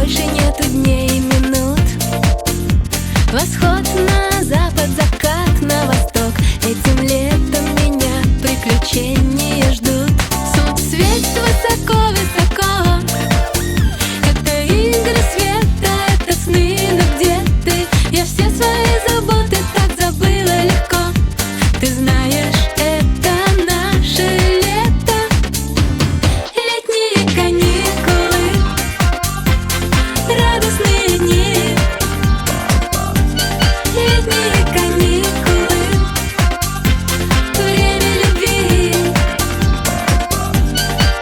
больше нету дней и минут. Восход на запад, закат на восток. Этим летом меня приключения ждут. Солнце светит высоко-высоко. Это игры света, это сны, но где ты? Я все свои заботы так забыла легко. Ты знаешь, это наше лето. Летние каникулы, радостные дни. Летние каникулы, время любви.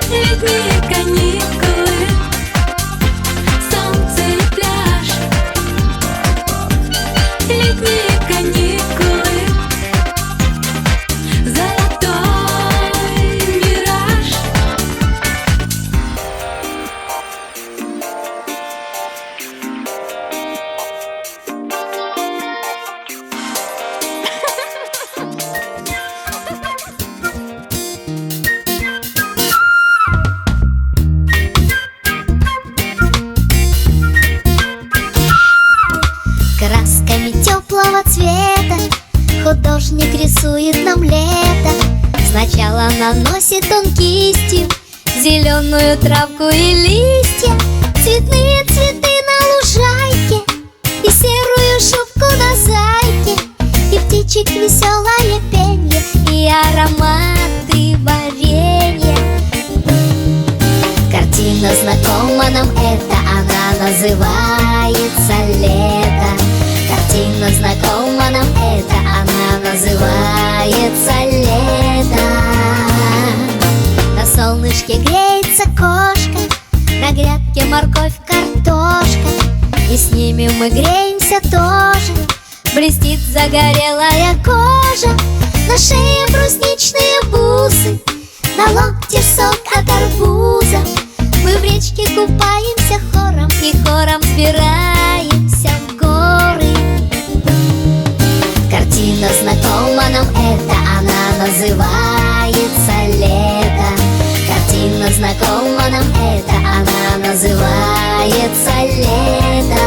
Летние каникулы, солнце и пляж. Летние каникулы, золотой мираж. Красками теплого цвета художник рисует нам лето. Сначала наносит он кистью зеленую травку и листья, цветные цветы на лужайке и серую шубку на зайке, и птичек веселое пенье, и ароматы варенья. Картина знакома нам эта, она называется лето. Картина знакома нам эта, она называется лето. На солнышке греется кошка, на грядке морковь, картошка, и с ними мы греемся тоже. Блестит загорелая кожа, на шее брусничные бусы, на локте сок от арбуза. Мы в речке купаемся хором и хором взбираемся в горы. Картина знакома нам эта, она называется лето. Картина знакома нам эта, она называется лето.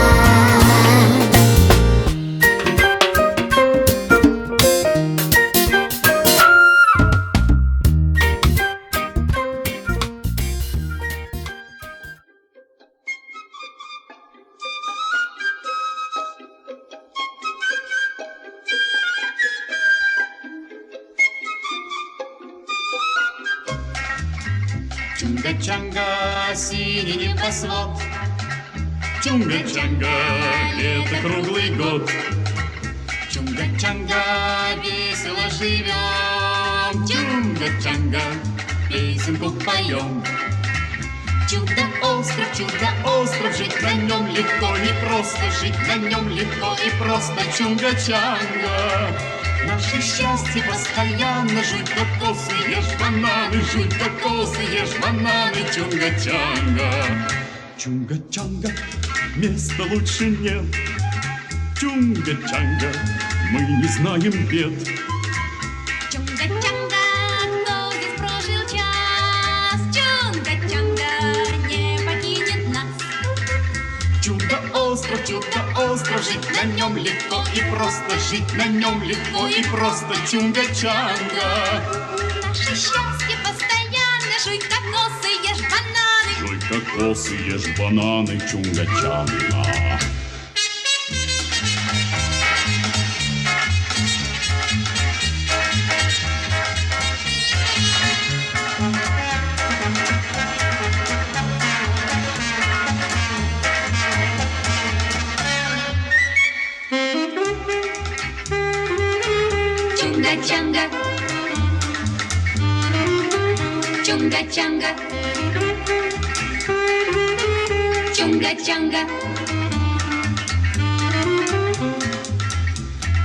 Чунга-чанга, синий небосвод. Чунга-чанга, лето круглый год. Чунга-чанга, весело живем. Чунга-чанга, песенку поем. Чудо-остров, жить на нем легко и просто. Жить на нем легко и просто. Чунга-чанга, наше счастье постоянно. Жуй кокосы, ешь бананы. Жуй кокосы, ешь бананы. Чунга-чанга. Чунга-чанга, места лучше нет. Чунга-чанга, мы не знаем бед. Чунга-чанга, кто здесь прожил час? Чунга-чанга не покинет нас. Чудо-остров, жить на нем легко и просто. Жить на нем легко и просто. Чунга-чанга. Наше счастье постоянно. Жуй кокосы, ешь бананы. Жуй кокосы, ешь бананы. Чунга-чанга. Чунга-чанга, чунга-чанга, чунга-чанга.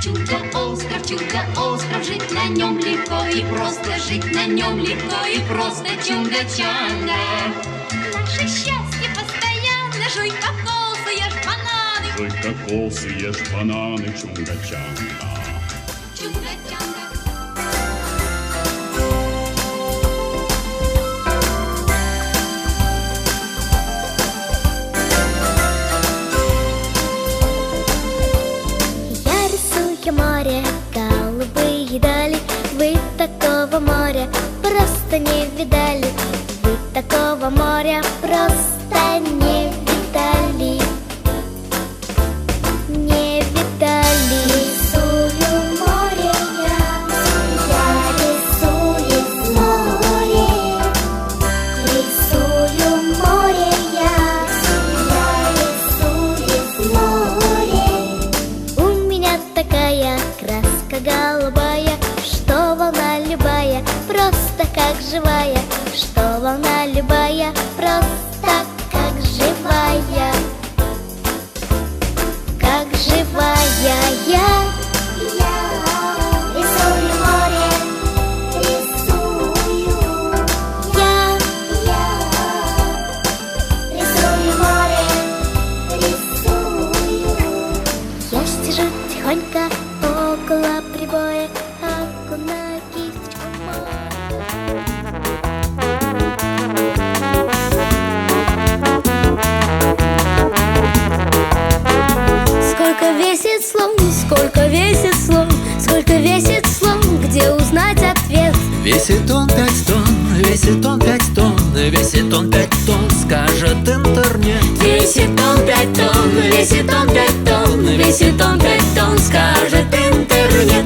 Чудо-остров, жить на нем легко и просто. Жить на нем легко и просто. Чунга-чанга. Наше счастье постоянно. Жуй кокосы, ешь бананы. Жуй кокосы, ешь бананы. Чунга-чанга. Чунга-чанга. море, голубые дали. Вы такого моря просто не видали. Вы такого моря просто не видали. Не видали. Рисую море я рисую море. Рисую море я рисую море. У меня такая краска голубая, что волна любая просто как живая, что волна любая просто как живая, как живая. Я рисую море, рисую. Я рисую море, рисую. Я сижу тихонько около прибоя, окунаю кисточку в море. Сколько весит слон, сколько весит слон, сколько весит слон, где узнать ответ? Весит он 5 тонн, весит он 5 тонн, весит он 5 тонн, скажет интернет. Весит он 5 тонн, весит он 5 тонн, весит он 5 тонн, скажет интернет.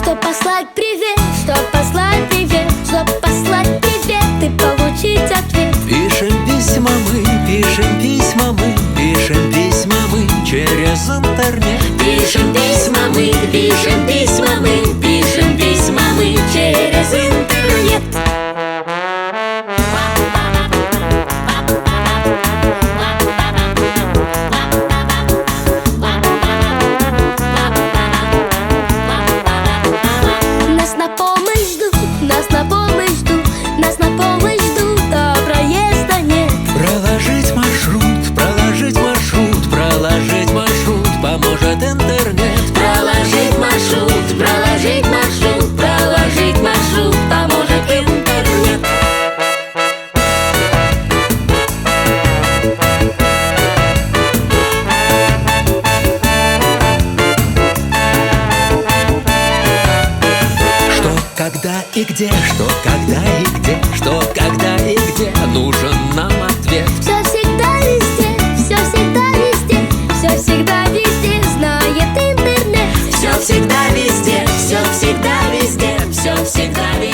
Чтоб послать привет, чтоб послать привет, чтоб послать привет и получить ответ. Пишем письма мы, пишем письма мы, пишем письма мы через интернет. Пишем письма мы, пишем письма мы, пишем письма мы через интернет. Нас на помощь ждут, нас на помощь ждут, нас на помощь ждут, а проезда нет. Проложить маршрут, проложить маршрут, проложить маршрут поможет интернет. Проложить маршрут, проложить маршрут, проложить маршрут поможет интернет. Что, когда и где, что, когда и где, что, когда и где нужен нам ответ. Все всегда везде, все всегда везде, все всегда везде знает интернет. Все всегда везде, все всегда везде, все всегда везде.